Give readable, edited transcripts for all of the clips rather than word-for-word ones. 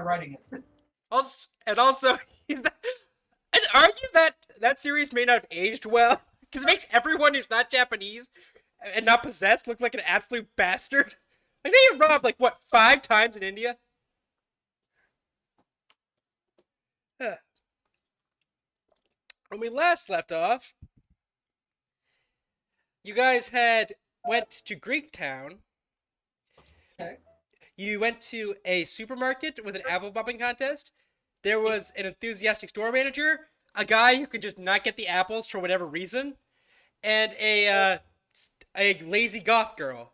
writing it. Also, I'd argue that that series may not have aged well because it makes everyone who's not Japanese and not possessed look like an absolute bastard. Like they get robbed like what 5 times in India. Huh. When we last left off, you guys had went to Greek Town. Okay. You went to a supermarket with an apple bobbing contest. There was an enthusiastic store manager, a guy who could just not get the apples for whatever reason, and a lazy goth girl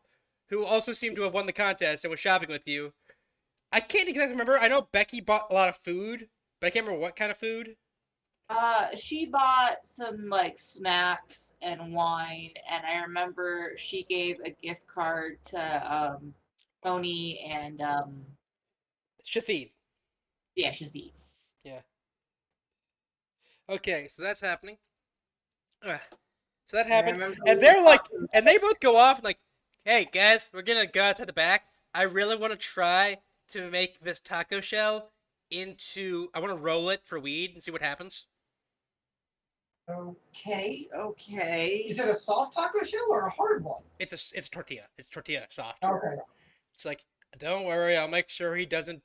who also seemed to have won the contest and was shopping with you. I can't exactly remember. I know Becky bought a lot of food, but I can't remember what kind of food. She bought some like snacks and wine, and I remember she gave a gift card to Tony and Shathid. yeah, Shazid. Yeah. Okay, so that's happening. So that I happened, remember and they're like, and they both go off and like, "Hey guys, we're gonna go out to the back. I really want to try to make this taco shell into. I want to roll it for weed and see what happens." Okay. Okay. Is it a soft taco shell or a hard one? It's tortilla. It's tortilla soft. Okay. It's like, don't worry, I'll make sure he doesn't.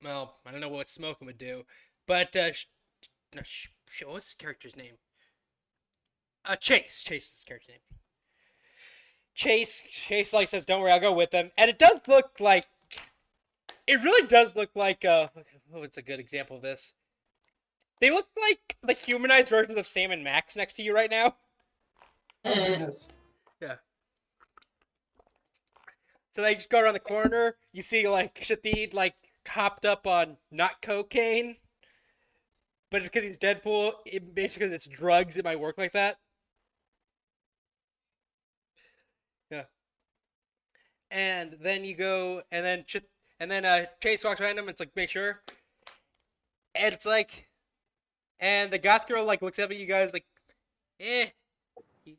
Well, I don't know what smoking would do, but no, what's his character's name? Chase. Chase is his character's name. Chase like says, "Don't worry, I'll go with them." And it does look like it really does look like what's a good example of this? They look like the humanized versions of Sam and Max next to you right now. Oh goodness. Yeah. So they just go around the corner. You see like Shathid like hopped up on not cocaine, but because he's Deadpool, basically because it's drugs, it might work like that. Yeah. And then you go, and then Chase walks behind him. And it's like make sure, and it's like, and the goth girl like looks up at you guys like, eh, you,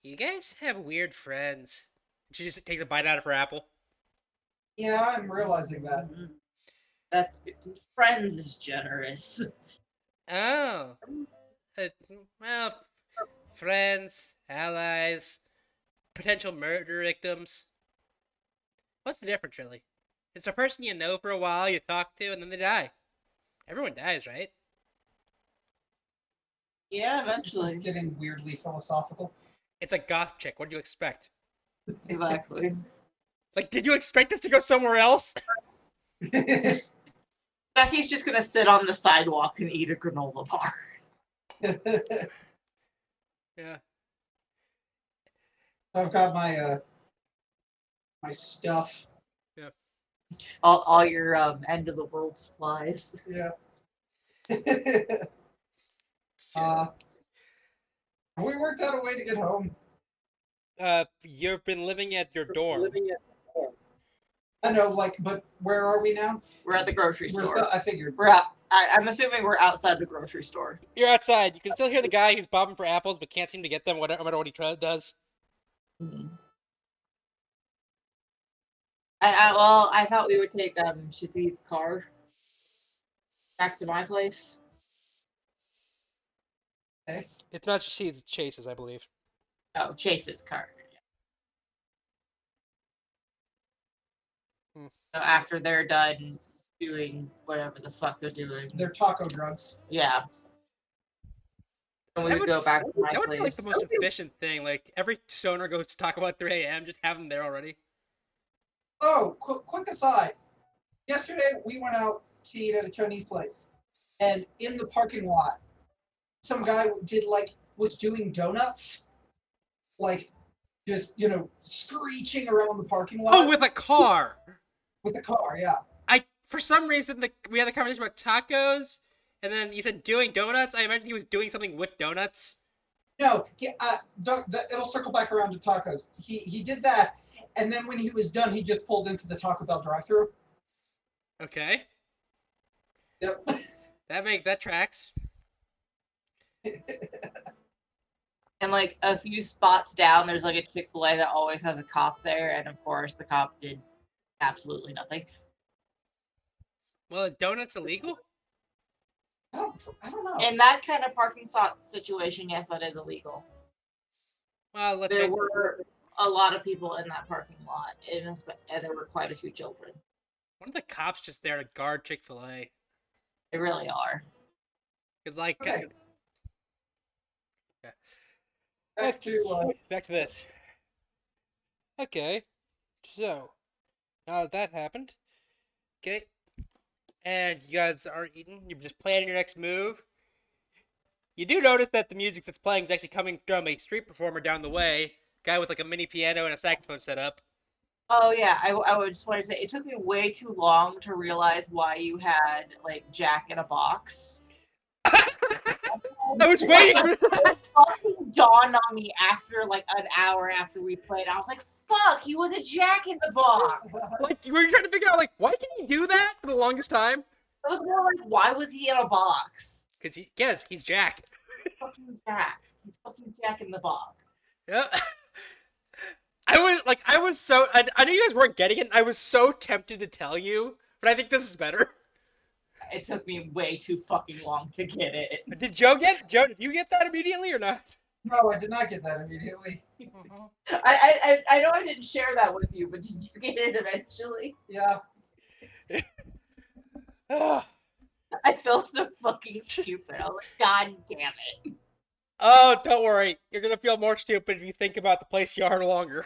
you guys have weird friends. She just takes a bite out of her apple. Yeah, I'm realizing that. That's friends is generous. Oh, uh, well, friends, allies, potential murder victims. What's the difference, really? It's a person you know for a while, you talk to, and then they die. Everyone dies, right? Yeah, This is eventually. getting weirdly philosophical. It's a goth chick. What do you expect? Exactly. Like, did you expect us to go somewhere else? Becky's just gonna sit on the sidewalk and eat a granola bar. Yeah. I've got my my stuff. Yeah. All your end of the world supplies. Yeah. Shit. Have we worked out a way to get home? You've been living at your dorm. I know, like, but where are we now? We're at the grocery We're store. I figured. We're out. I'm assuming we're outside the grocery store. You're outside. You can still hear the guy who's bobbing for apples but can't seem to get them, no matter what he does. Well, I thought we would take Shafid's car back to my place. It's not just he that chases, I believe. Oh, Chase's car. Hmm. So after they're done doing whatever the fuck they're doing, They're taco drugs. yeah. And we would go back to my That would be like place. the most efficient thing. Like every stoner goes to Taco Bell at 3 a.m. Just have them there already. Oh, quick aside. Yesterday we went out to eat at a Chinese place, and in the parking lot, some guy was doing donuts, like just screeching around the parking lot. Oh, with a car. With a car, yeah. For some reason we had a conversation about tacos, and then you said doing donuts. I imagined he was doing something with donuts. No, it'll circle back around to tacos. He did that, and then when he was done, he just pulled into the Taco Bell drive-thru. Okay. Yep. That tracks. And like a few spots down, there's like a Chick-fil-A that always has a cop there, and of course the cop did absolutely nothing. Well, is donuts illegal? I don't know. In that kind of parking spot situation, yes, that is illegal. Well, let's There wait. were a lot of people in that parking lot, and there were quite a few children. One of the cops just there to guard Chick-fil-A. They really are. Cause like, Okay. yeah. Back to Back to this. Okay, so now that happened, okay, and you guys are eating. You're just planning your next move. You do notice that the music that's playing is actually coming from a street performer down the way, guy with like a mini piano and a saxophone set up. Oh yeah, I would just want to say it took me way too long to realize why you had like Jack in a box. I was waiting for that. It fucking dawned on me after like an hour after we played. I was like, "Fuck, he was a Jack in the box." Like, we were trying to figure out, like, why can he do that for the longest time? I was more like, "Why was he in a box?" Because yes, he's Jack. Fucking Jack. He's fucking Jack in the box. Yeah. I was so, I knew you guys weren't getting it. I was so tempted to tell you, but I think this is better. It took me way too fucking long to get it. Did Joe did you get that immediately or not? No, I did not get that immediately. I know I didn't share that with you, but did you get it eventually? Yeah. I felt so fucking stupid. I was like, God damn it. Oh, don't worry. You're gonna feel more stupid if you think about the place you are longer.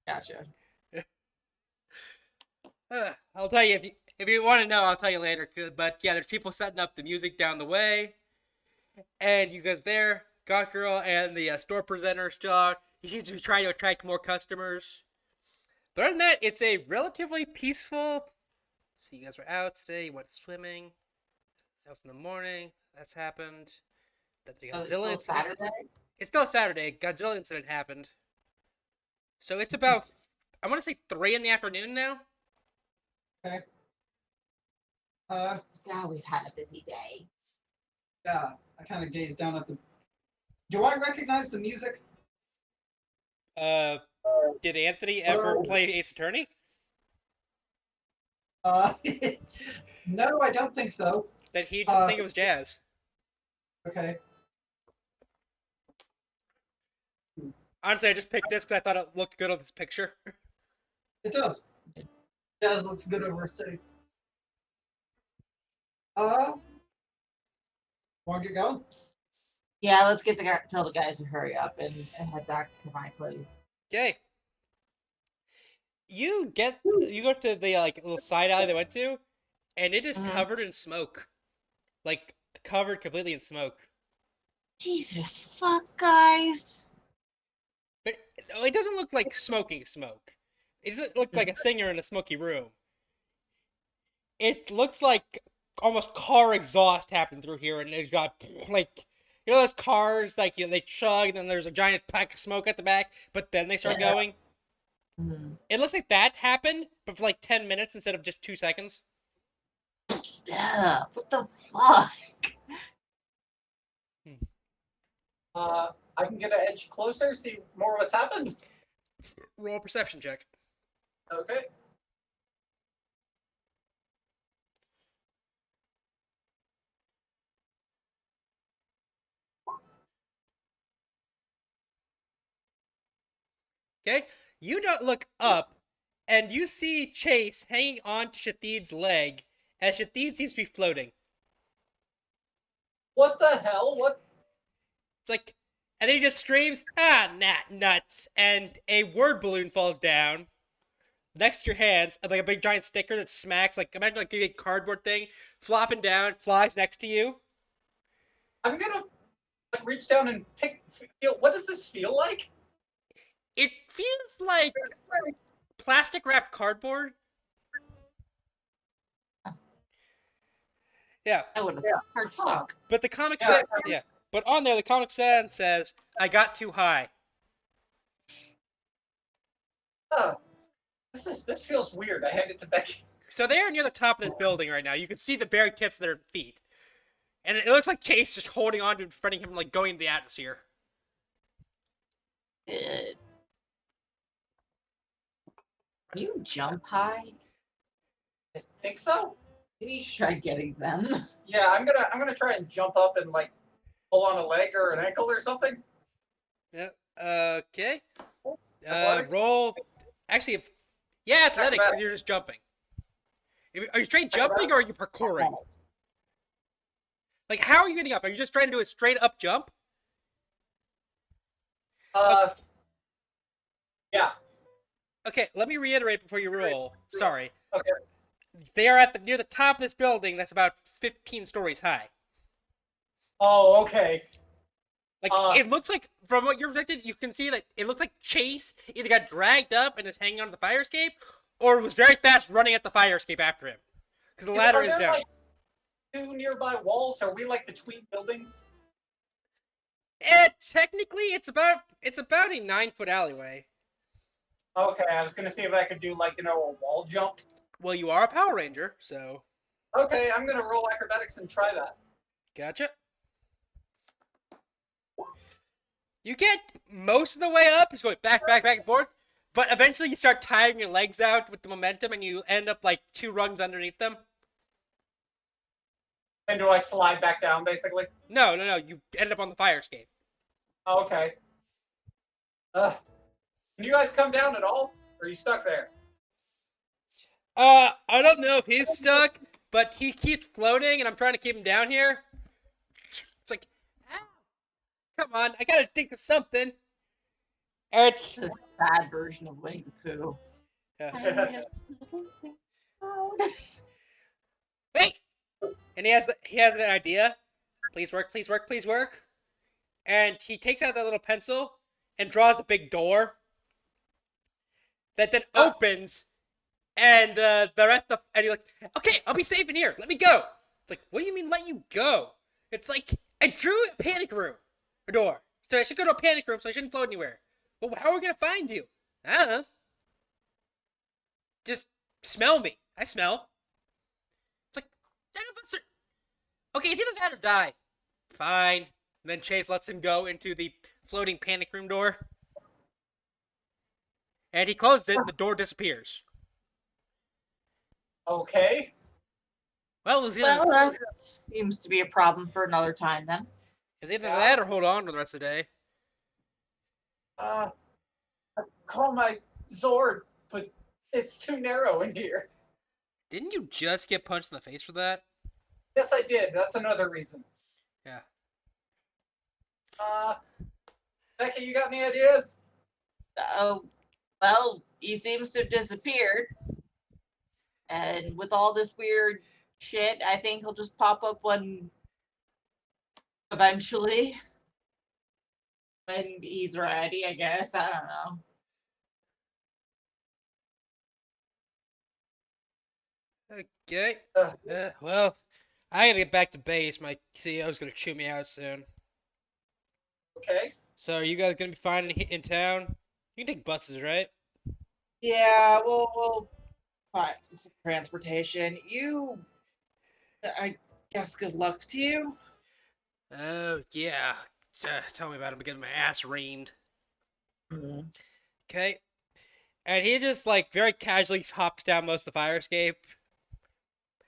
Gotcha. I'll tell you if you want to know. I'll tell you later. But yeah, there's people setting up the music down the way, and you guys there. Got Girl and the store presenter still out. He seems to be trying to attract more customers. But other than that, it's a relatively peaceful. So you guys were out today. You went swimming. House in the morning. That's happened. That the Oh, it's Godzilla still incident. Saturday? It's still Saturday. Godzilla incident happened. So it's about I want to say 3 in the afternoon now. Okay. God, we've had a busy day. Yeah. I kind of gazed down at the. Do I recognize the music? Did Anthony ever play Ace Attorney? Uh, no, I don't think so. Then he just think it was jazz. Okay. Honestly, I just picked this because I thought it looked good on this picture. It does. It does looks good over a city. Want to get going? Yeah, let's get tell the guys to hurry up and head back to my place. Okay. You go to the like little side alley they went to, and it is covered in smoke, like covered completely in smoke. Jesus fuck, guys. But it doesn't look like smoking smoke. It doesn't look like a singer in a smoky room. It looks like almost car exhaust happened through here, and it's got like those cars like they chug, and then there's a giant pack of smoke at the back, but then they start going. It looks like that happened, but for like 10 minutes instead of just 2 seconds. Yeah, what the fuck? I can get an edge closer, see more what's happened. Roll a perception check. Okay. Okay, you don't look up, and you see Chase hanging on to Shathid's leg, as Shathid seems to be floating. What the hell? What? It's like, and then he just screams, "Ah, nuts!" And a word balloon falls down next to your hands, and like a big giant sticker that smacks, like imagine like a big cardboard thing flopping down, flies next to you. I'm gonna reach down and feel. What does this feel like? It feels like plastic wrapped cardboard. Yeah. That would hurt suck. But the comic Yeah. says, yeah. But on there, the comic says, "I got too high." Oh, this feels weird. I hand it to Becky. So they're near the top of this building right now. You can see the bare tips of their feet, and it looks like Chase just holding on to preventing him from like going into the atmosphere. Good. You jump high? I think so. Maybe you should try getting them. Yeah, I'm gonna try and jump up and like pull on a leg or an ankle or something. Yeah. Okay. Athletics? Roll. Actually, yeah, athletics, because Acrobatics. you're just jumping. Are you straight jumping or are you parkouring? Like, how are you getting up? Are you just trying to do a straight up jump? Yeah. Okay, let me reiterate before you roll. Sorry. Okay. They are at near the top of this building that's about 15 stories high. Oh, okay. Like, it looks like, from what you're projected, you can see that it looks like Chase either got dragged up and is hanging on the fire escape, or was very fast running at the fire escape after him. Because the ladder Are is there down. like 2 nearby walls? Are we like between buildings? Technically, it's about a 9-foot alleyway. Okay, I was gonna see if I could do like a wall jump. Well, you are a Power Ranger, so Okay, I'm gonna roll acrobatics and try that. gotcha. You get most of the way up, just going back, and forth, but eventually you start tiring your legs out with the momentum, and you end up like 2 rungs underneath them. And do I slide back down basically? No, you end up on the fire escape. Oh, okay. Can you guys come down at all? Or are you stuck there? I don't know if he's stuck, but he keeps floating, and I'm trying to keep him down here. It's like, ah, come on, I gotta think of something. And It's a bad version of Winnie the Pooh. yeah. Wait! And he has an idea. Please work, please work, please work. And he takes out that little pencil and draws a big door that then opens, and the rest of and you're like, okay, I'll be safe in here. Let me go. It's like, what do you mean let you go? It's like I drew a panic room, a door. So I should go to a panic room, so I shouldn't float anywhere. Well, how are we gonna find you? I don't know. Just smell me. I smell. It's like none of us are. Okay, it's either that or die. Fine. And then Chase lets him go into the floating panic room door. And he closes it, and the door disappears. Okay. Well, it was either, Well, that seems to be a problem for another time then. it's either that or hold on for the rest of the day. I call my Zord, but it's too narrow in here. Didn't you just get punched in the face for that? Yes, I did. That's another reason. Yeah. Becky, you got any ideas? Oh, well, he seems to have disappeared. And with all this weird shit, I think he'll just pop up one eventually. When he's ready, I guess. I don't know. Okay. Uh. Well, I gotta get back to base. My CEO's gonna chew me out soon. Okay. So are you guys gonna be fine in town? You can take buses, right? Yeah, we'll find some transportation. I guess good luck to you. Oh, yeah. Tell me about it. I'm getting my ass reamed. Mhm. Okay. And he just, like, very casually hops down most of the fire escape.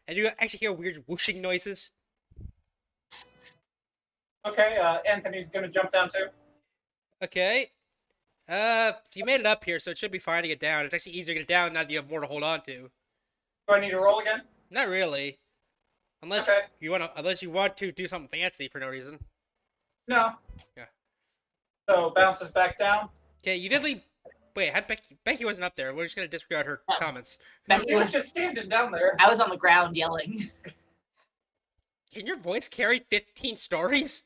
And you actually hear weird whooshing noises. Okay, Anthony's gonna jump down too. Okay. You made it up here, so it should be fine to get down. It's actually easier to get down now that you have more to hold on to. Do I need to roll again? Not really. Unless Okay. unless you want to do something fancy for no reason. No. Yeah. So bounces back down. Okay, you did leave. Wait, had Becky wasn't up there. We're just gonna disregard her Oh. comments. Becky He was was, just standing down there. I was on the ground yelling. Can your voice carry 15 stories?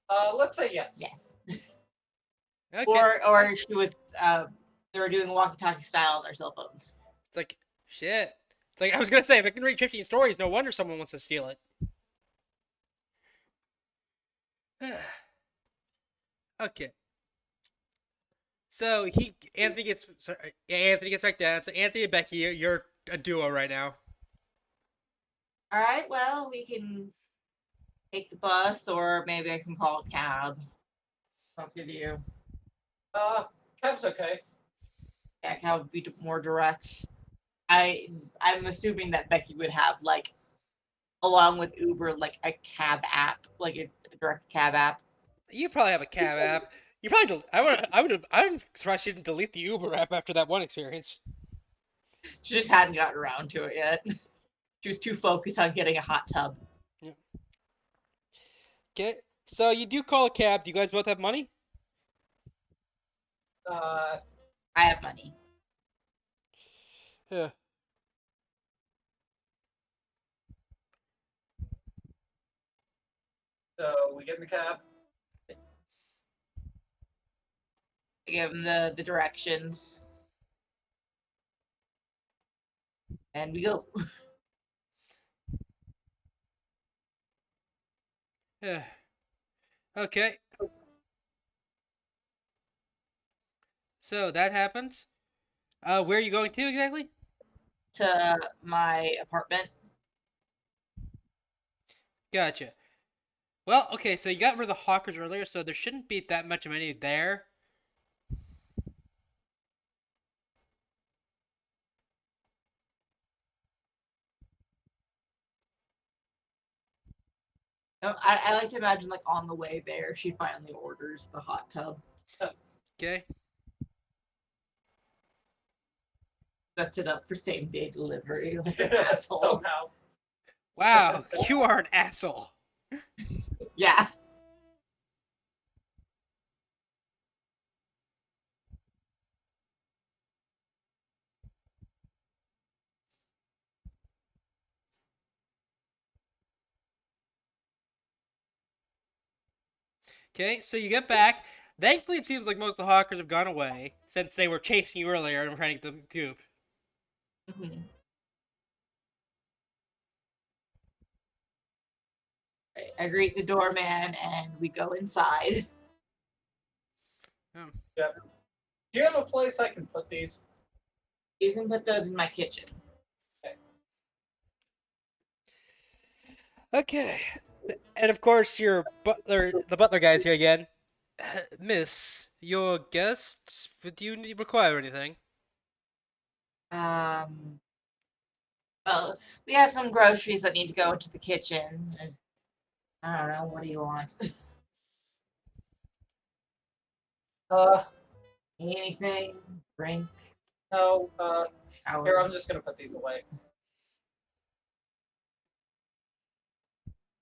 Let's say yes. Yes. Okay. Or she was they were doing walkie-talkie style on their cell phones. It's like shit. It's like I was gonna say, if it can read 15 stories, no wonder someone wants to steal it. Okay. So Anthony gets back down. So Anthony and Becky, you're a duo right now. All right, well, we can take the bus, or maybe I can call a cab. Sounds good to you. Cab's okay. Yeah, cab would be more direct. I'm assuming that Becky would have like, along with Uber, like a cab app, like a direct cab app. You probably have a cab app. You probably. I'm surprised she didn't delete the Uber app after that one experience. She just hadn't gotten around to it yet. She was too focused on getting a hot tub. Okay. So you do call a cab. Do you guys both have money? Uh, I have money. Yeah. so we get in the cab. I give him the directions. And we go. Yeah. Okay. So that happens. Where are you going to exactly? To my apartment. Gotcha. Well, okay, so you got rid of the hawkers earlier, so there shouldn't be that much of any there. No, I like to imagine like on the way there, she finally orders the hot tub. Okay. Sets it up for same day delivery. Like an asshole. Somehow. Wow, you are an asshole. Yeah. Okay, so you get back. Thankfully, it seems like most of the hawkers have gone away since they were chasing you earlier and trying to get the coop. Mhm. I greet the doorman and we go inside. Yep. Do you have a place I can put these? You can put those in my kitchen. Okay. And of course, your butler, the butler guy's here again. Miss, your guests, do you require anything? Well, we have some groceries that need to go into the kitchen. I don't know. What do you want? Uh, Anything? Drink? no. Shower? Here, I'm just gonna put these away.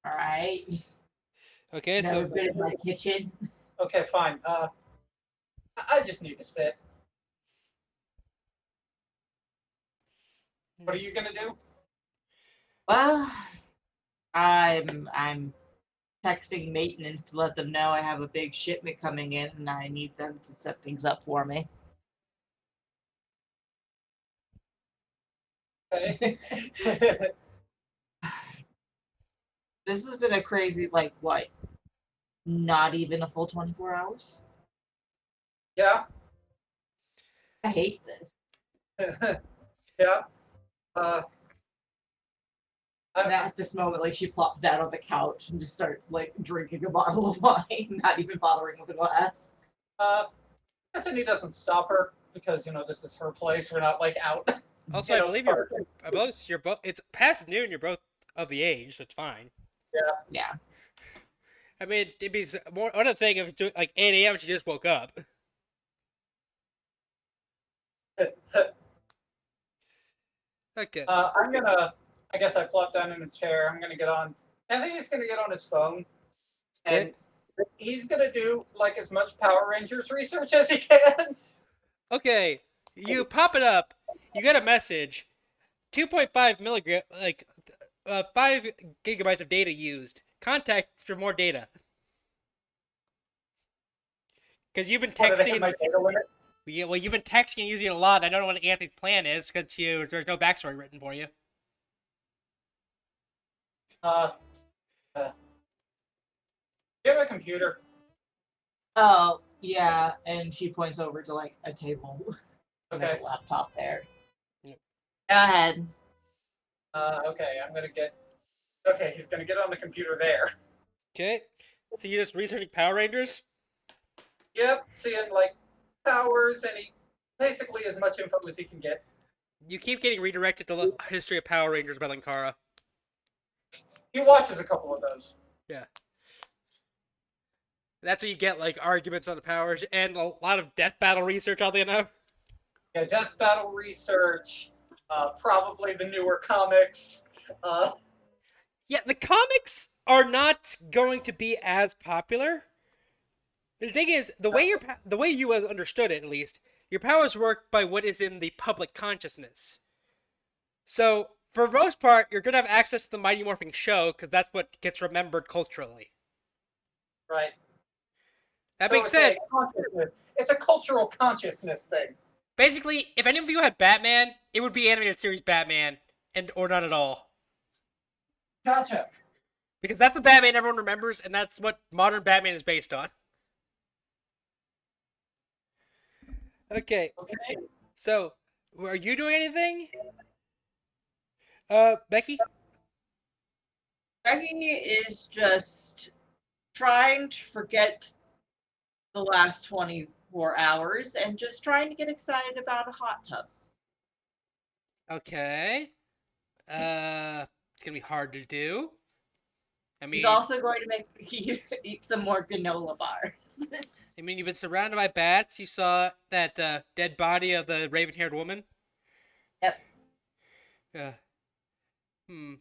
All right. Okay, Never so been in my kitchen. Okay, fine. I just need to sit. What are you gonna do? Well, I'm texting maintenance to let them know I have a big shipment coming in and I need them to set things up for me. Okay. This has been a crazy, like, what? Not even a full 24 hours? yeah. I hate this. Yeah. And at this moment, like, she plops down on the couch and just starts, like, drinking a bottle of wine, not even bothering with a glass. Bethany doesn't stop her because this is her place. We're not like out. also, I believe you're both. It's past noon. You're both of the age, so it's fine. Yeah. I mean, it'd be more one thing if it's like 8 a.m. She just woke up. Okay. I'm gonna. I guess I plop down in a chair. I'm gonna get on. I think he's gonna get on his phone, and he's gonna do like as much Power Rangers research as he can. Okay. You pop it up. You get a message. 2.5 milligram, like 5 gigabytes of data used. Contact for more data. Because you've been What, did I hit texting. my data limit? Yeah, well, you've been texting and using it a lot. I don't know what Anthony's plan is because there's no backstory written for you. Do you have a computer? Oh, yeah. And she points over to, like, a table. And Okay. there's a laptop there. Yep. Go ahead. Okay. I'm gonna get. Okay, he's gonna get on the computer there. Okay. So you're just researching Power Rangers? Yep. Seeing like powers and basically as much info as he can get. You keep getting redirected to the History of Power Rangers by Linkara. He watches a couple of those. Yeah. That's where you get like arguments on the powers and a lot of death battle research, oddly enough. Yeah, Death Battle research, probably the newer comics. Yeah, the comics are not going to be as popular. The thing is, the way you have understood it, at least, your powers work by what is in the public consciousness. So, for the most part, you're gonna have access to the Mighty Morphin show because that's what gets remembered culturally. Right. That So being it's said, a consciousness. It's a cultural consciousness thing. basically, if any of you had Batman, it would be animated series Batman, and or none at all. Gotcha. Because that's the Batman everyone remembers, and that's what modern Batman is based on. Okay, Okay. so are you doing anything? Becky? Becky is just trying to forget the last 24 hours and just trying to get excited about a hot tub. Okay. It's gonna be hard to do. I mean, He's also going to make you eat some more granola bars. you've been surrounded by bats. You saw that dead body of the raven-haired woman. Yep. Yeah. Hmm.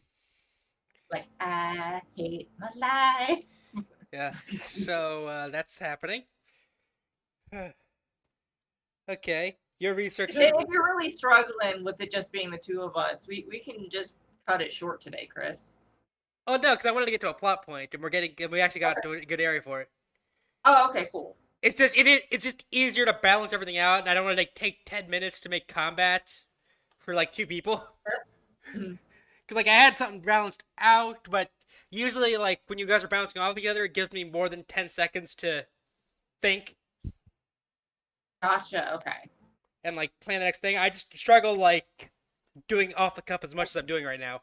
Like, I hate my life. Yeah. So that's happening. Okay. You're researching. If you're really struggling with it just being the two of us, we can just cut it short today, Chris. Oh no, because I wanted to get to a plot point, and we actually got to a good area for it. Oh, okay, cool. It's just easier to balance everything out, and I don't want to like take 10 minutes to make combat for like 2 people. Mhm. Because like I had something balanced out, but usually like when you guys are bouncing off together, it gives me more than 10 seconds to think Gotcha, okay. and like plan the next thing. I just struggle like doing off the cuff as much as I'm doing right now.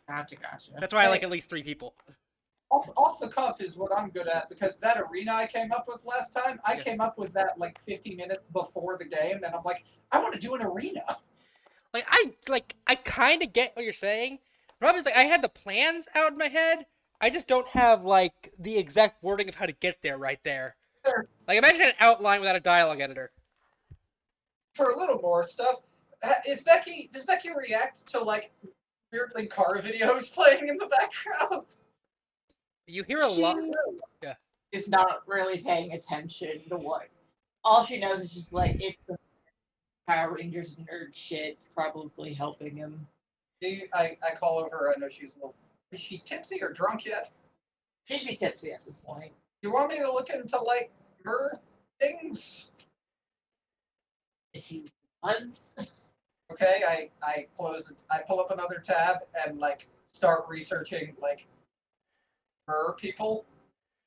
Gotcha. That's why I like at least 3 people. Off the cuff is what I'm good at, because that arena I came up with last time, I Yeah. came up with that like 50 minutes before the game, and I'm like, I want to do an arena. I kind of get what you're saying. The problem is like I had the plans out in my head. I just don't have like the exact wording of how to get there right there. Sure. Like imagine an outline without a dialogue editor. For a little more stuff, does Becky react to like weird Linkara videos playing in the background? You hear a lot. She is not really paying attention to what. All she knows is just like it's some Power Rangers nerd shit. It's probably helping him. I call over. I know she's a little. Is she tipsy or drunk yet? She'd be tipsy at this point. Do you want me to look into like her things? If he wants. Okay, I pull up another tab and like start researching like her people.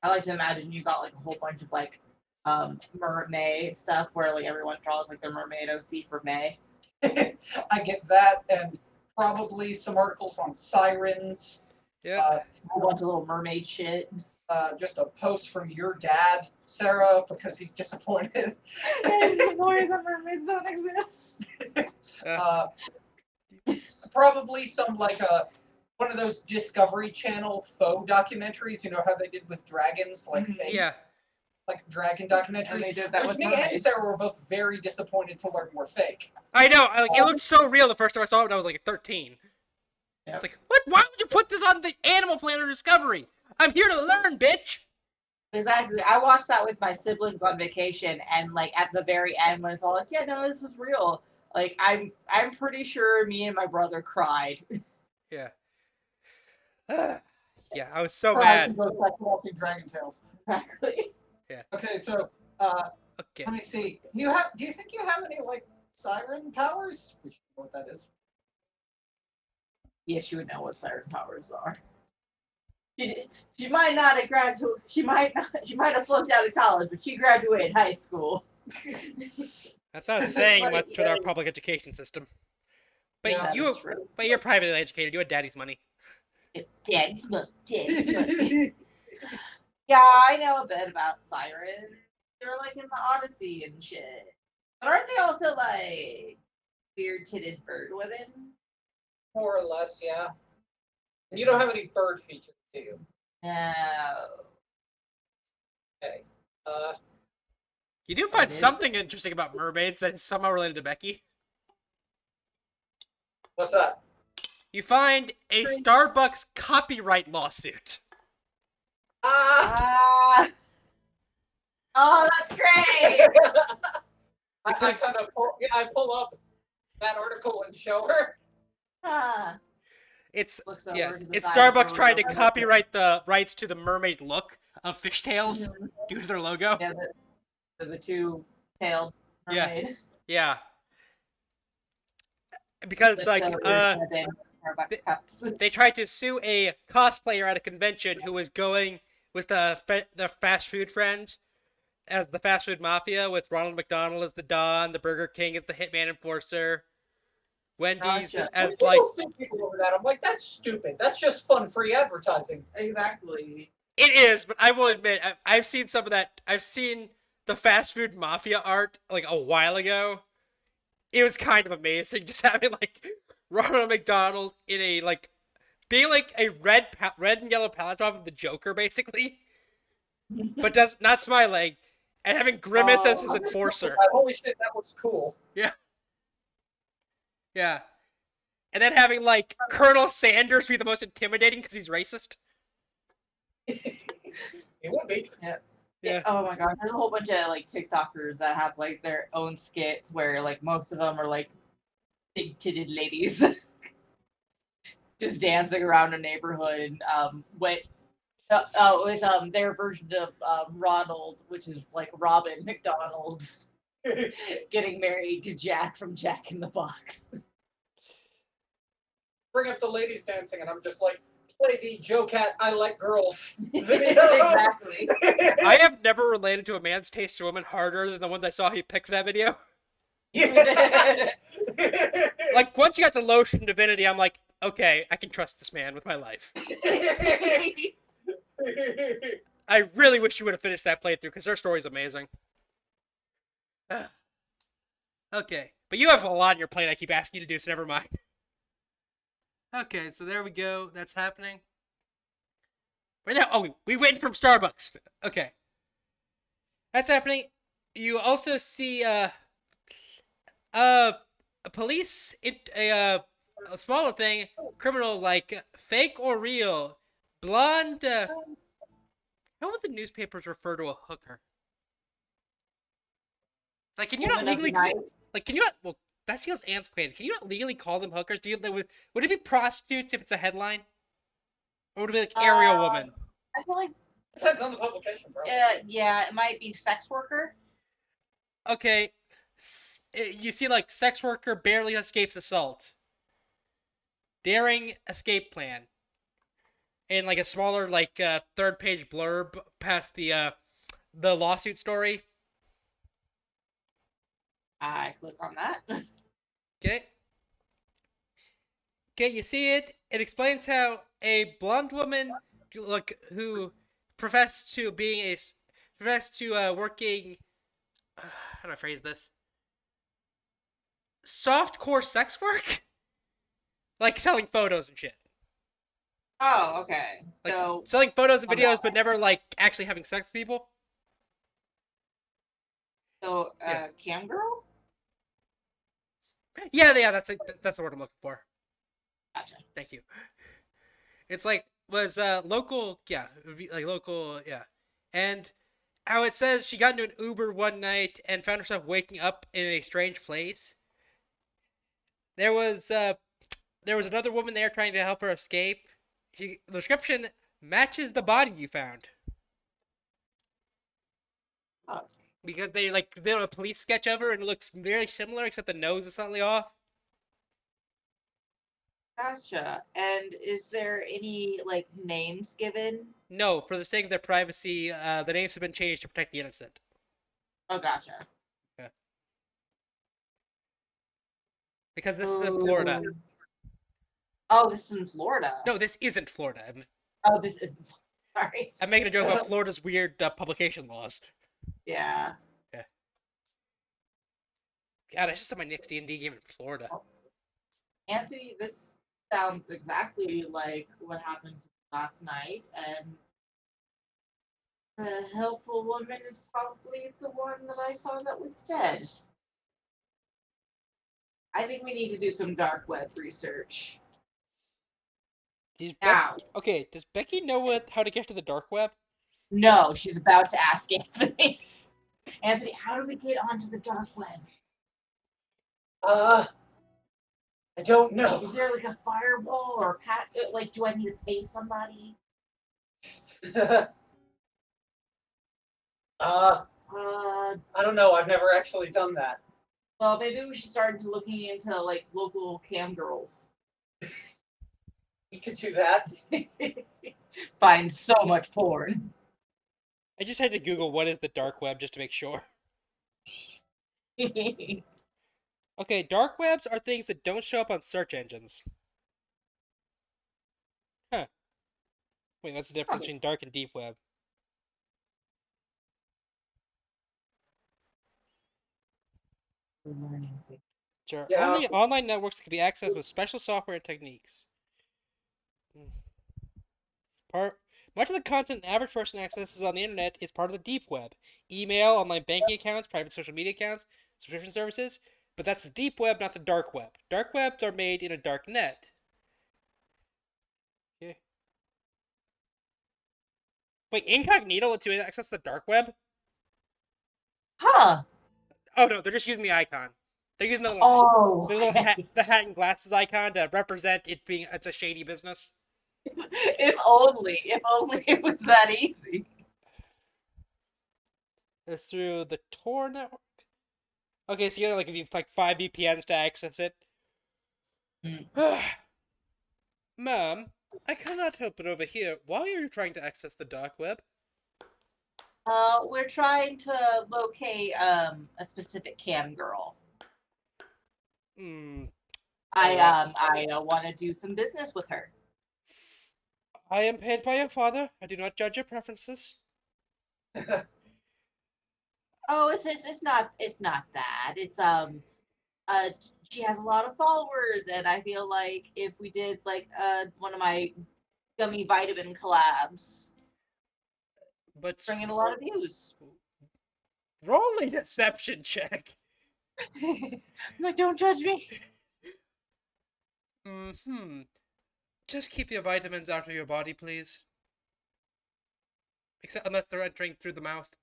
I like to imagine you got like a whole bunch of like mermaid stuff where like everyone draws like their mermaid OC for May. I get that and probably some articles on sirens. Yeah. A whole bunch of little mermaid shit. Just a post from your dad, Sarah, because he's disappointed. Disappointed that mermaids don't exist. Probably some like one of those Discovery Channel faux documentaries. You know how they did with dragons, like fake, Yeah. like dragon And documentaries. they did that Which with me and mermaids. Sarah were both very disappointed to learn were fake. I know. It looked so real the first time I saw it when I was like 13. Yep. It's like, what? Why would you put this on the Animal Planet Discovery? I'm here to learn, bitch. Exactly. I watched that with my siblings on vacation, and like at the very end, when it's all like, "Yeah, no, this was real." Like I'm pretty sure me and my brother cried. Yeah. Yeah, I was so Fries mad. and both like watching Dragon Tales. Exactly. Okay, so Okay. let me see. Do you think you have any like siren powers? We should know what that is. Yes, you would know what Cyrus powers are. She might not have graduated. She might have flunked out of college, but she graduated high school. That's not saying But, much with yeah. our public education system. But Yeah, That's true. but you're privately educated. You had daddy's money. Daddy's money. Yeah, I know a bit about sirens. They're like in the Odyssey and shit. But aren't they also like weird-titted bird women. More or less, yeah. And you don't have any bird features, do you? No. Okay. You do find is. something interesting about mermaids that is somehow related to Becky. What's that? You find a Starbucks copyright lawsuit. Ah! Ah. Oh, that's great. I kind of pull up that article and show her. Huh. It's Looks over yeah, to the it's side of Starbucks the trying to logo. copyright the rights to the mermaid look of fishtails due to their logo. Yeah, the two-tailed Yeah. mermaid. Yeah. Because Looks like over at the Starbucks cups. they tried to sue a cosplayer at a convention who was going with the fast food friends as the fast food mafia, with Ronald McDonald as the Don, the Burger King as the Hitman Enforcer, Wendy's Gotcha. as People like think people over that. I'm like, that's stupid. That's just fun, free advertising. Exactly. it is, but I will admit I've seen some of that. I've seen the fast food mafia art like a while ago. It was kind of amazing just having like Ronald McDonald in a like being like a red and yellow palette drop of the Joker basically, but does not smiling, and having Grimace as his I'm just enforcer. like, holy shit, that looks cool. Yeah. Yeah. And then having like Colonel Sanders be the most intimidating because he's racist. It would be. Yeah. Oh my gosh, there's a whole bunch of like TikTokers that have like their own skits where like most of them are like big titted ladies just dancing around a neighborhood and it was their version of Ronald, which is like Robin McDonald getting married to Jack from Jack in the Box. Bring up the ladies dancing, and I'm just like, play the Joe Cat I Like Girls video. Exactly. I have never related to a man's taste in women harder than the ones I saw he picked for that video. Yeah. Like once you got to Lotion Divinity, I'm like, okay, I can trust this man with my life. I really wish you would have finished that playthrough because their story's amazing. Okay, but you have a lot on your plate I keep asking you to do, so never mind. Okay, so there we go. That's happening. Right now, oh, we went from Starbucks. Okay, that's happening. You also see a police a smaller thing, criminal like fake or real, blonde. How would the newspapers refer to a hooker? Like, can you not Woman of the legally night. like? Can you not? Well, that feels antiquated. Can you not legally call them hookers? Would it be prostitutes if it's a headline, or would it be like aerial woman? I feel like Depends on the publication, bro. yeah, it might be sex worker. Okay, you see like sex worker barely escapes assault, daring escape plan, and like a smaller like third page blurb past the lawsuit story. I click on that. Okay. Okay, you see it. It explains how a blonde woman, who professed to working. How do I phrase this? Softcore sex work, like selling photos and shit. Oh, okay. Like So selling photos and on videos, that but never like actually having sex with people. yeah. Cam girl? Yeah, that's the word I'm looking for. Gotcha. Thank you. It's like was local, yeah, it would be like local, yeah, and how it says she got into an Uber one night and found herself waking up in a strange place. There was another woman there trying to help her escape. The description matches the body you found. Oh. Because they did a police sketch of her and it looks very similar except the nose is slightly off. Gotcha. And is there any like names given? No, for the sake of their privacy, the names have been changed to protect the innocent. Oh, gotcha. Because this is in Florida. Ooh. Oh, this is in Florida. No, this isn't Florida. Oh, this isn't. Sorry. I'm making a joke about Florida's weird publication laws. Yeah. God, I just saw my next D&D game in Florida. Anthony, this sounds exactly like what happened last night, and the helpful woman is probably the one that I saw that was dead. I think we need to do some dark web research. Now, Okay, does Becky know how to get to the dark web? no, she's about to ask Anthony. Anthony, how do we get onto the dark web? I don't know. Is there like a firewall or like? Do I need to pay somebody? I don't know. I've never actually done that. Well, maybe we should start looking into like local cam girls. We could do that. Find so much porn. I just had to Google what is the dark web just to make sure. Okay, dark webs are things that don't show up on search engines. Huh. Wait, what's the difference between dark and deep web? There are Yeah. only online networks that can be accessed with special software and techniques. Much of the content an average person accesses on the internet is part of the deep web. Email, online banking accounts, private social media accounts, subscription services. But that's the deep web, not the dark web. Dark webs are made in a dark net. Okay. Wait, incognito lets you access the dark web? Huh. Oh no, they're just using the icon. They're using the little, Oh. the little hat, the hat and glasses icon to represent it's a shady business. If only it was that easy. It's through the Tor network. Okay, so you gotta need like 5 VPNs to access it. Ma'am, I cannot help but overhear. Why are you trying to access the dark web? We're trying to locate a specific cam girl. I want to do some business with her. I am paid by your father. I do not judge your preferences. Oh, it's not that. It's she has a lot of followers, and I feel like if we did like one of my gummy vitamin collabs, But bring in a lot of views. roll a deception check. No, don't judge me. Just keep your vitamins out of your body, please. Except unless they're entering through the mouth.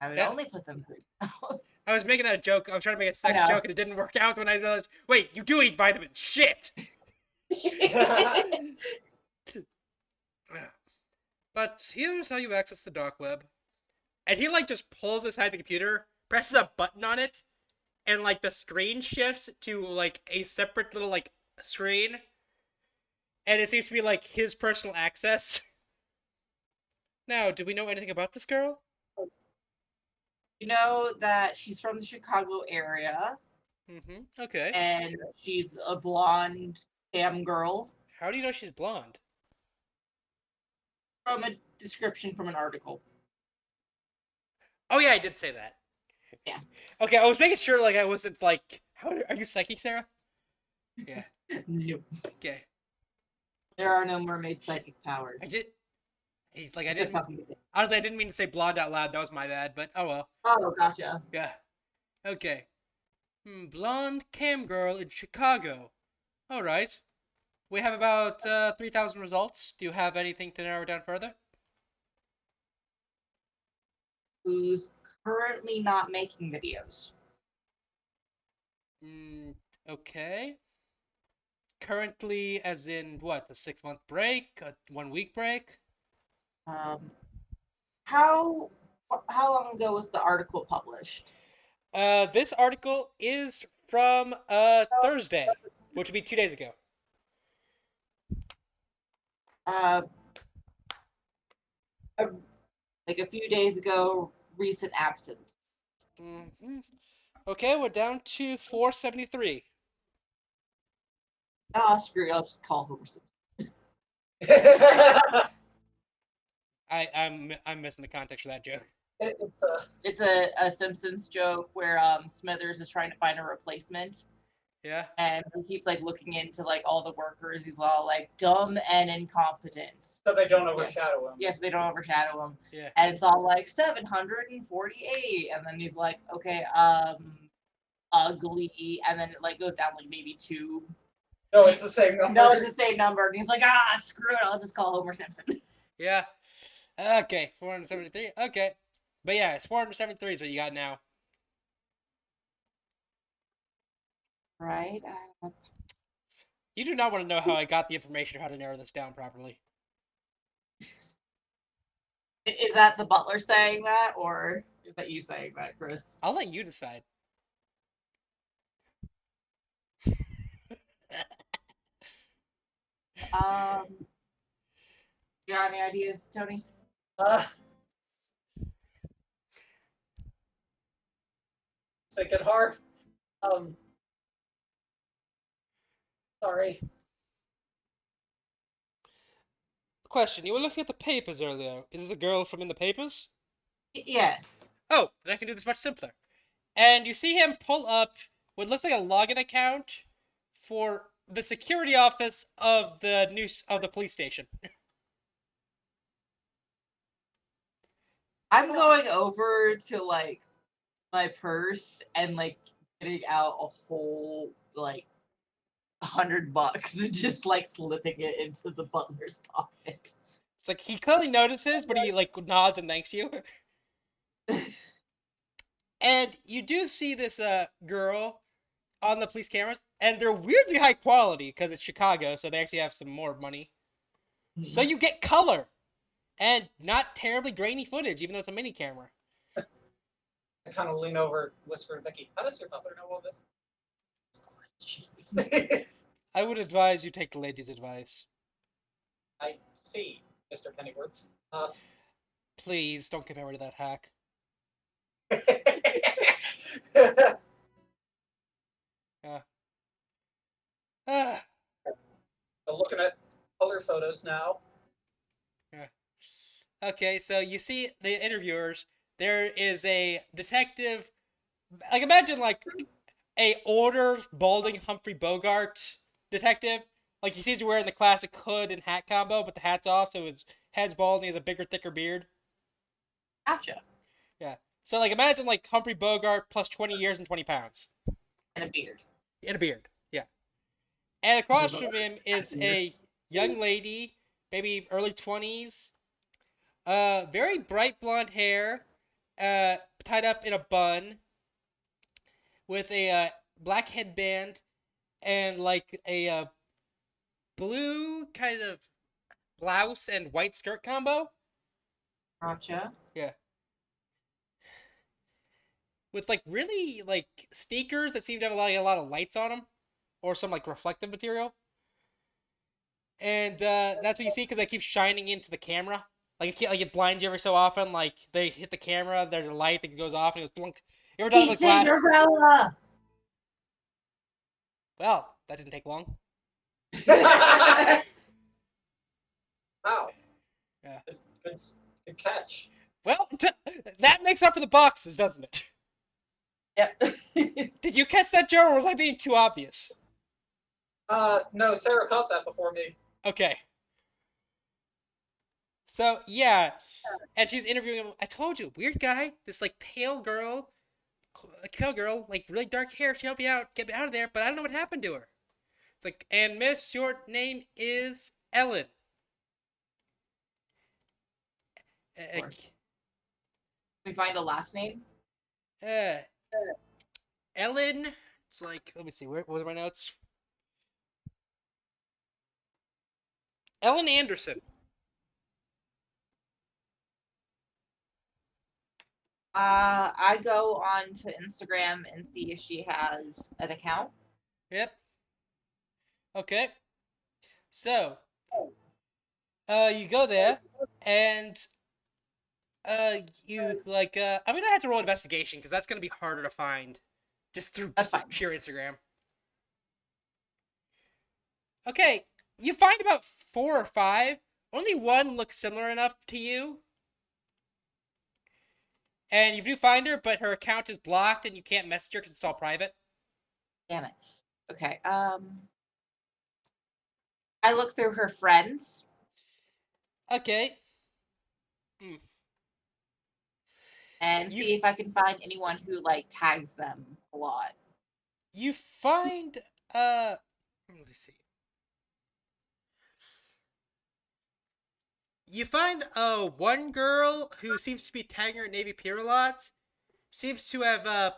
I would Yeah. only put them through. I was making that a joke. I was trying to make a sex joke, and it didn't work out when I realized, wait, you do eat vitamins. Shit! But here's how you access the dark web. And he just pulls aside the computer, presses a button on it, and the screen shifts to a separate little screen. And it seems to be his personal access. Now, do we know anything about this girl? You know that she's from the Chicago area. Okay. And she's a blonde cam girl. How do you know she's blonde? From a description from an article. Oh yeah, I did say that. Yeah. Okay, I was making sure I wasn't how are you psychic, Sarah? Yeah. Nope. Okay. There are no mermaid psychic powers. I didn't. Honestly, I didn't mean to say blonde out loud. That was my bad. But oh well. Oh, gotcha. Yeah. Okay. Blonde cam girl in Chicago. All right. We have about 3,000 results. Do you have anything to narrow down further? Who's currently not making videos. Okay. Currently, as in what? A 6-month break? A 1-week break? How long ago was the article published? This article is from Thursday, which would be 2 days ago. Like a few days ago, recent absence. Okay, we're down to 473. Oh, screw it, I'll just call Homer Simpson. I'm missing the context of that joke. It's It's a Simpsons joke where Smithers is trying to find a replacement, Yeah. and he keeps like looking into like all the workers. He's all like dumb and incompetent. so they don't overshadow him. Yes, they don't overshadow him. Yeah. And it's all like 748, and then he's like, okay, ugly, and then it like goes down like maybe 2. No, it's the same number. No, it's the same number, and he's like, screw it, I'll just call Homer Simpson. Yeah. Okay. 473. Okay. But yeah, it's 473 is what you got now. Right. You do not want to know how I got the information or how to narrow this down properly. Is that the butler saying that, or is that you saying that, Chris? I'll let you decide. You got any ideas, Tony? Thinking hard. Sorry. Question, you were looking at the papers earlier. Is this a girl from in the papers? Yes. Oh, then I can do this much simpler. And you see him pull up what looks like a login account for the security office of the police station. I'm going over to like my purse and like getting out a whole like $100 and just like slipping it into the butler's pocket. It's like he clearly notices, but he like nods and thanks you. And you do see this girl on the police cameras, and they're weirdly high quality because it's Chicago, so they actually have some more money. So you get color and not terribly grainy footage, even though it's a mini camera. I kind of lean over, whisper to Becky, how does your butler know all this? I would advise you take the lady's advice. I see, Mr. Pennyworth. Please don't get married to that hack. Ah, I'm looking at color photos now. okay, so you see the interviewers. There is a detective. Like imagine like a older, balding Humphrey Bogart detective. Like he seems to be wearing the classic hood and hat combo, but the hat's off, so his head's bald and he has a bigger, thicker beard. Gotcha. Yeah. So like imagine like Humphrey Bogart plus 20 years and 20 pounds. And a beard. In a beard, yeah. And across from him is a young lady, maybe early 20s, very bright blonde hair, tied up in a bun, with a black headband and like a blue kind of blouse and white skirt combo. Gotcha. Yeah. With like really like sneakers that seem to have a lot of lights on them, or some like reflective material. And that's what you see because they keep shining into the camera. Like it blinds you every so often. Like they hit the camera, there's a light that goes off and it goes blunk. You ever done with glass? Cinderella! Well, that didn't take long. Wow. Yeah. Good catch. Well, that makes up for the boxes, doesn't it? Yep. Did you catch that, Joe, or was I being too obvious? No, Sarah caught that before me. Okay. So, yeah. And she's interviewing him. I told you, weird guy. This, like, pale girl, like, really dark hair. She helped you out, get me out of there, but I don't know what happened to her. It's like, and miss, your name is Ellen. Of course. We find a last name? Ellen. It's like, let me see, what were my notes? Ellen Anderson. I go on to Instagram and see if she has an account. Yep. Okay. So, you go there, and you like I'm gonna have to roll investigation because that's gonna be harder to find just through That's just fine. sheer Instagram. Okay, you find about 4 or 5. Only one looks similar enough to you. And you do find her, but her account is blocked and you can't message her because it's all private. Damn it. Okay. I look through her friends. Okay. And You see if I can find anyone who like tags them a lot. you find let me see. You find one girl who seems to be tagging her Navy Pier a lot. Seems to have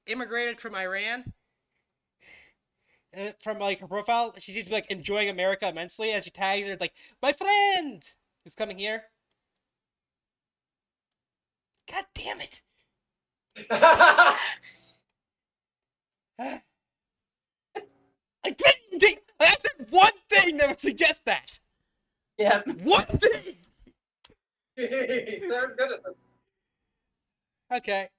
immigrated from Iran. From like her profile, she seems to be like enjoying America immensely, and she tags her it's like, "My friend is coming here." God damn it! I said one thing that would suggest that. Yep. One thing. So good at this. Okay.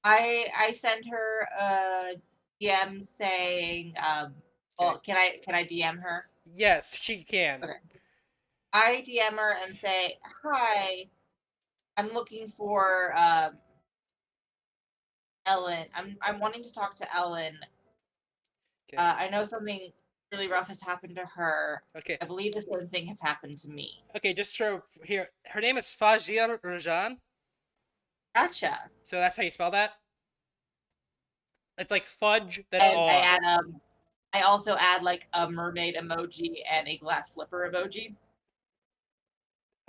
I send her a DM saying, well, can I DM her? Yes, she can. Okay. I DM her and say, "Hi, I'm looking for Ellen. I'm wanting to talk to Ellen. Okay. I know something really rough has happened to her. Okay. I believe the same thing has happened to me." Okay. Just so here, her name is Fajir Rajan. Gotcha. So that's how you spell that. It's like fudge, then And I R. add I also add like a mermaid emoji and a glass slipper emoji.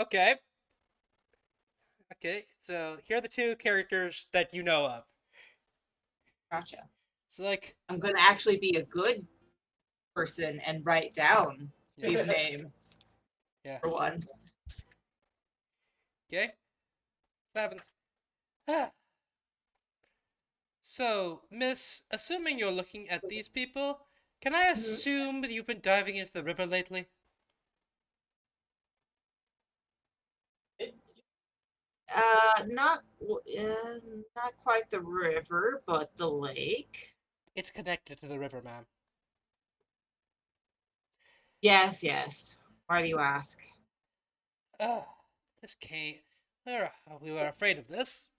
Okay. Okay. So here are the two characters that you know of. Gotcha. So like, I'm gonna actually be a good person and write down yeah, these names yeah. for once. Okay. That happens. Ah. So, Miss, assuming you're looking at these people, can I assume that you've been diving into the river lately? Not quite the river, but the lake. It's connected to the river, ma'am. Yes, yes. Why do you ask? Ah, this came. We were afraid of this.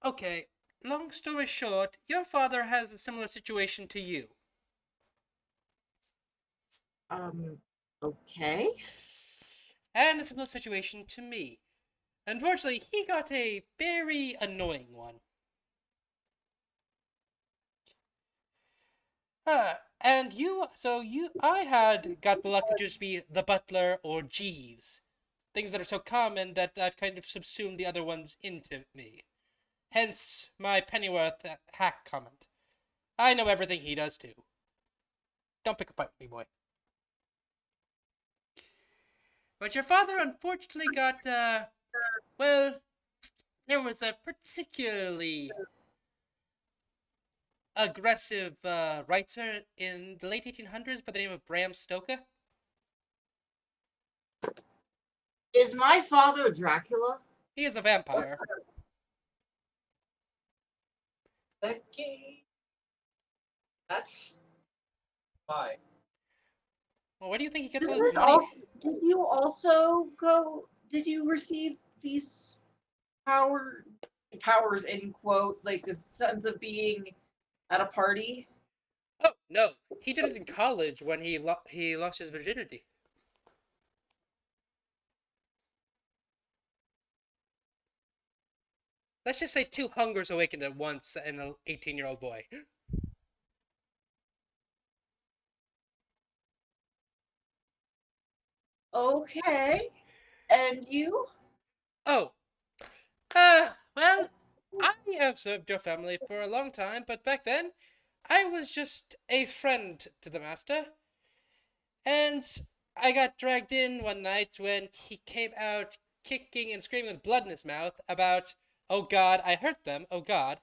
Okay, long story short, your father has a similar situation to you. Okay. And a similar situation to me. Unfortunately, he got a very annoying one. And I had got the luck to just be the butler or Jeeves. Things that are so common that I've kind of subsumed the other ones into me. Hence my Pennyworth hack comment. I know everything he does too. Don't pick a fight with me, boy. But your father unfortunately got, well, there was a particularly aggressive writer in the late 1800s by the name of Bram Stoker. Is my father Dracula? He is a vampire. Becky. That's why. Well, where do you think he gets Did all his money? Did you receive these powers in quote, like the sense of being at a party? Oh, no. He did it in college when he lost his virginity. Let's just say two hungers awakened at once in an 18-year-old boy. Okay. And you? Oh, well, I have served your family for a long time, but back then, I was just a friend to the master. And I got dragged in one night when he came out kicking and screaming with blood in his mouth about, "Oh God, I hurt them, oh God."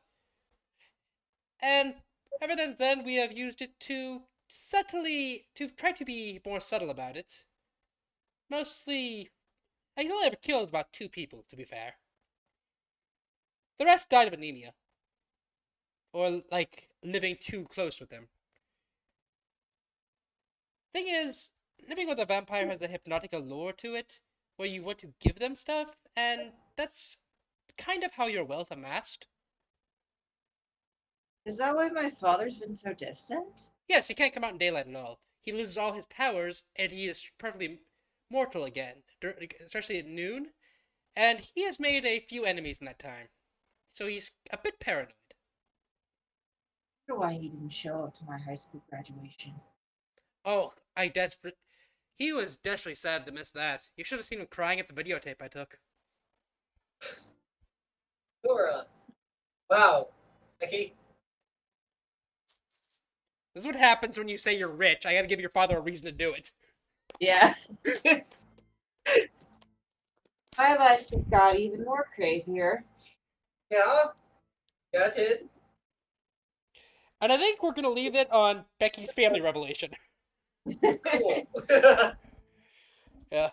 And ever since then, we have used it to try to be more subtle about it. Mostly, I only ever killed about 2 people, to be fair. The rest died of anemia. Or, like, living too close with them. Thing is, living with a vampire has a hypnotic allure to it where you want to give them stuff, and that's kind of how your wealth amassed. Is that why my father's been so distant? Yes, he can't come out in daylight at all. He loses all his powers, and he is perfectly mortal again, especially at noon. And he has made a few enemies in that time, so he's a bit paranoid. I wonder why he didn't show up to my high school graduation. Oh, he was desperately sad to miss that. You should have seen him crying at the videotape I took. Dora. Wow. Becky. This is what happens when you say you're rich. I gotta give your father a reason to do it. Yeah. My life just got even more crazier. Yeah. Yeah, it did. And I think we're gonna leave it on Becky's family revelation. Cool. Yeah.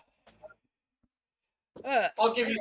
I'll give you